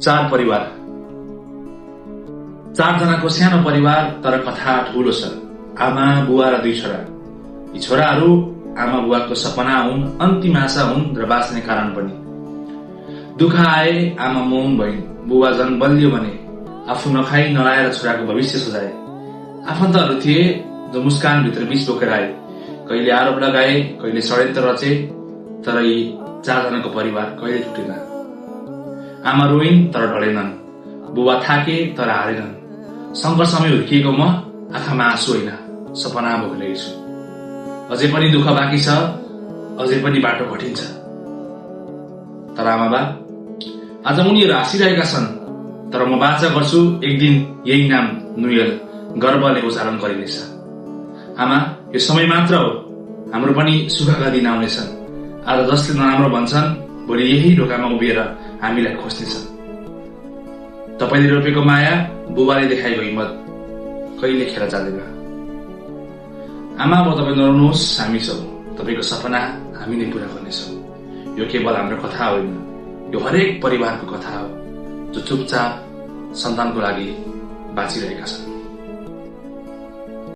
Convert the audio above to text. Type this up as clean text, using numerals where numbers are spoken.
चार परिवार, 4 जनाको सानो परिवार, तर कथा ठूलो छ। आमा, बुवा र 2 छोरा। यी छोराहरू आमा बुवाको सपना हुन्, अन्तिम आशा हुन् र बाँच्ने कारण पनि। दुःख आए आमा मौन भइन्, बुवा झन् बलियो भने आफू नखाई नलाएर छोराको भविष्य सजाए। आफन्तहरू थिए जो मुस्कानभित्र विष बोकेर आए, कहिले आरोप लगाए, कहिले षड्यन्त्र रचे, तर यी 4 जनाको परिवार कहिले टुटेन। आमा रोइन् तर ढलेनन्, बुबा थाके तर हारेनन्। संघर्षमै हुर्किएको म आँखामा आँसु होइन, सपना बोकेको छु। अझै पनि दुःख बाँकी छ, अझै पनि बाटो कठिन छ। तर आमा बा, आज उनीहरू हाँसिरहेका छन्, तर म बाचा गर्छु एक दिन यही नाम नुयल गर्वले उच्चारण गरिनेछ। आमा, यो समय मात्र हो, हाम्रो पनि सुखका दिन आउनेछन्। आज जसले नराम्रो भन्छन्, भोलि यही ढोकामा उभिएर हामीलाई खोज्नेछन्। तपाईले रोपेको माया, बुबाले देखाएको हिम्मत कहिले खेर जाँदैन। आमा, अब तपाईँ नरुनुहोस्, हामी छौँ। तपाईँको सपना हामी नै पूरा गर्नेछौँ। यो केवल हाम्रो कथा होइन, यो हरेक परिवारको कथा हो जो चुपचाप सन्तानको लागि बाँचिरहेका छन्।